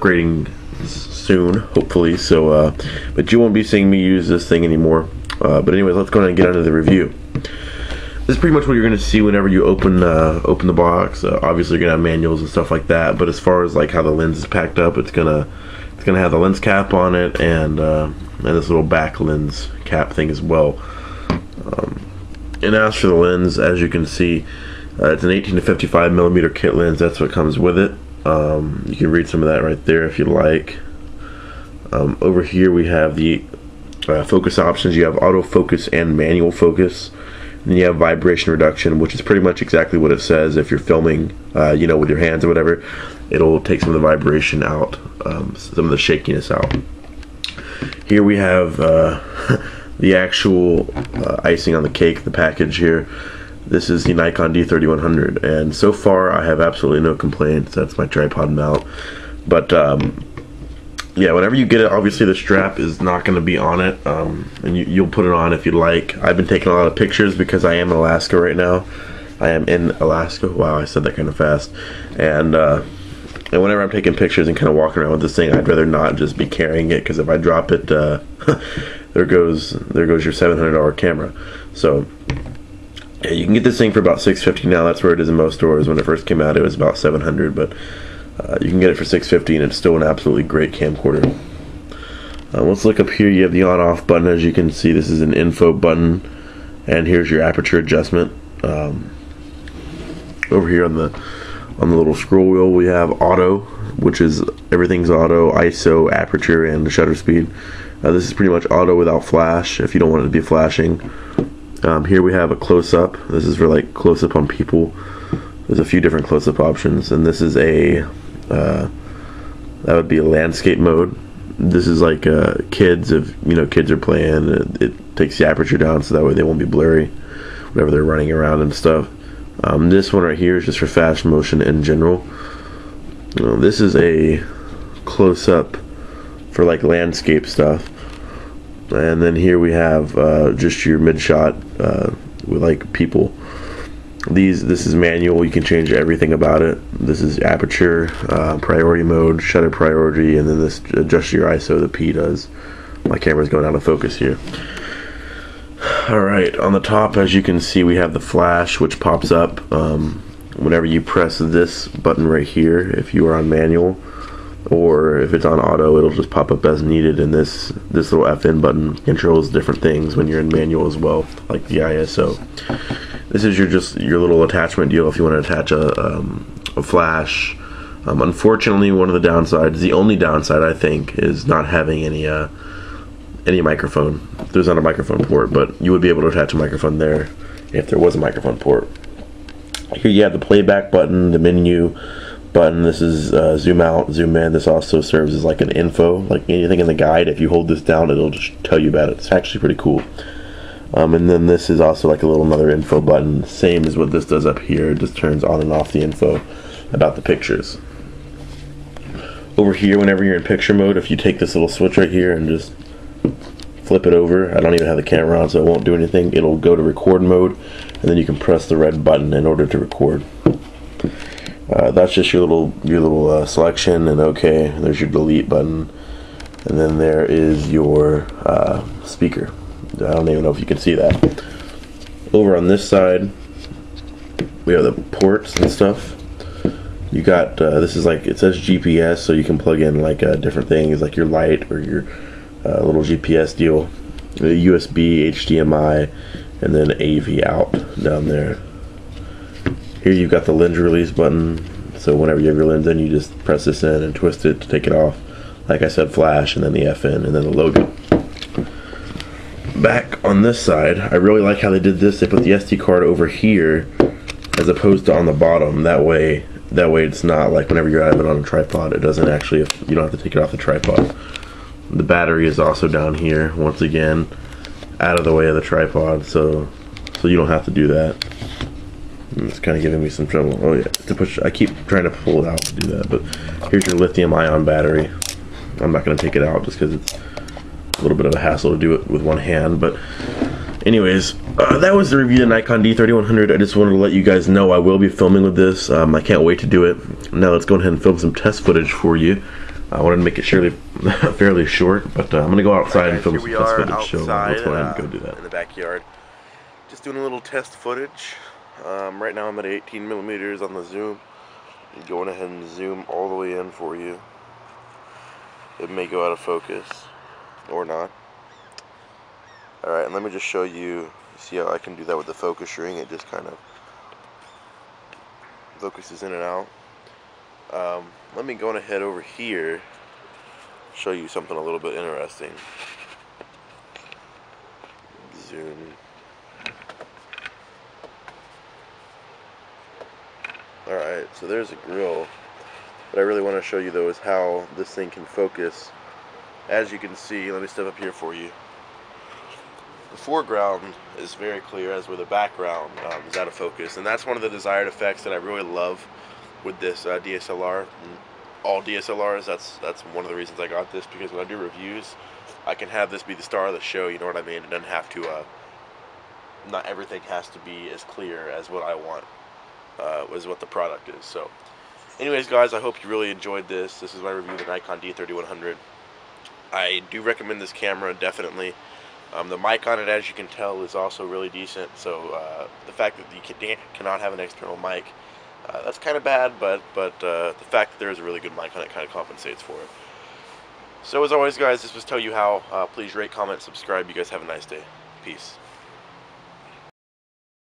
upgrading soon, hopefully. So, but you won't be seeing me use this thing anymore. But anyways, let's go ahead and get into the review. This is pretty much what you're going to see whenever you open the box. Obviously, you're going to have manuals and stuff like that. But as far as like how the lens is packed up, it's gonna have the lens cap on it and this little back lens cap thing as well. And as for the lens, as you can see, it's an 18 to 55 millimeter kit lens. That's what comes with it. You can read some of that right there if you like. Over here we have the focus options. You have autofocus and manual focus. And you have vibration reduction, which is pretty much exactly what it says. If you're filming, you know, with your hands or whatever, it'll take some of the vibration out, some of the shakiness out. Here we have the actual icing on the cake, the package here. This is the Nikon D3100, and so far I have absolutely no complaints. That's my tripod mount. But yeah, whenever you get it, obviously the strap is not going to be on it, and you'll put it on if you like. I've been taking a lot of pictures because I am in Alaska right now. I am in Alaska. Wow, I said that kind of fast. And whenever I'm taking pictures and kind of walking around with this thing, I'd rather not just be carrying it, because if I drop it, there goes your $700 camera. So yeah, you can get this thing for about $650 now. That's where it is in most stores. When it first came out, it was about $700, but you can get it for $650, and it's still an absolutely great camcorder. Let's look up here. You have the on-off button. As you can see, this is an info button, and here's your aperture adjustment. Over here on the little scroll wheel, we have auto, which is everything's auto, ISO, aperture, and the shutter speed. This is pretty much auto without flash if you don't want it to be flashing. Here we have a close-up. This is for like close-up on people. There's a few different close-up options, and this is a that would be a landscape mode. This is like kids, if you know kids are playing, it takes the aperture down so that way they won't be blurry whenever they're running around and stuff. This one right here is just for fast motion in general. This is a close-up for like landscape stuff, and then here we have just your mid-shot with like people. This is manual. You can change everything about it. This is aperture, priority mode, shutter priority, and then this adjusts your ISO. The P does. My camera's going out of focus here. Alright, on the top, as you can see, we have the flash, which pops up whenever you press this button right here, if you are on manual, or if it's on auto, it'll just pop up as needed. And this little FN button controls different things when you're in manual as well, like the ISO. This is your little attachment deal if you want to attach a flash. Unfortunately, one of the downsides, the only downside I think, is not having any microphone. There's not a microphone port, but you would be able to attach a microphone there if there was a microphone port. Here you have the playback button, the menu button. This is zoom out, zoom in. This also serves as like an info, like anything in the guide. If you hold this down, it'll just tell you about it. It's actually pretty cool. And then this is also like a little another info button, same as what this does up here. It just turns on and off the info about the pictures. Over here, whenever you're in picture mode, if you take this little switch right here and just flip it over, I don't even have the camera on, so it won't do anything. It'll go to record mode, and then you can press the red button in order to record. That's just your little selection, and okay, there's your delete button, and then there is your speaker. I don't even know if you can see that. Over on this side, we have the ports and stuff. You got this is like, it says GPS, so you can plug in like different things, like your light or your little GPS deal. The USB, HDMI, and then AV out down there. Here you've got the lens release button, so whenever you have your lens in, you just press this in and twist it to take it off. Like I said, flash, and then the FN, and then the logo. Back on this side, I really like how they did this. They put the SD card over here as opposed to on the bottom. That way it's not like whenever you're having it on a tripod, it doesn't actually, you don't have to take it off the tripod. The battery is also down here, once again, out of the way of the tripod, so you don't have to do that. It's kind of giving me some trouble. Oh yeah, to push. I keep trying to pull it out to do that, but here's your lithium-ion battery. I'm not going to take it out just because it's a little bit of a hassle to do it with one hand. But anyways, that was the review of the Nikon D3100. I just wanted to let you guys know I will be filming with this. I can't wait to do it. Now let's go ahead and film some test footage for you. I wanted to make it fairly short, but I'm gonna go outside and film some here we test are footage. So let's go ahead and go do that. in the backyard, just doing a little test footage. Right now I'm at 18 millimeters on the zoom. I'm going ahead and zoom all the way in for you. It may go out of focus or not. Alright, and let me just show you, see how I can do that with the focus ring. It just kind of focuses in and out. Let me go on ahead over here, show you something a little bit interesting. Zoom. Alright, so there's a grill. What I really want to show you though is how this thing can focus. As you can see, let me step up here for you. The foreground is very clear, as where the background is out of focus, and that's one of the desired effects that I really love with this DSLR. And all DSLRs, that's one of the reasons I got this, because when I do reviews, I can have this be the star of the show. You know what I mean? It doesn't have to. Not everything has to be as clear as what I want, is what the product is. So, anyways, guys, I hope you really enjoyed this. This is my review of the Nikon D3100. I do recommend this camera, definitely. The mic on it, as you can tell, is also really decent. So the fact that you cannot have an external mic, that's kind of bad, but the fact that there is a really good mic on it kind of compensates for it. So as always, guys, this was Tell You How. Please rate, comment, subscribe. You guys have a nice day. Peace.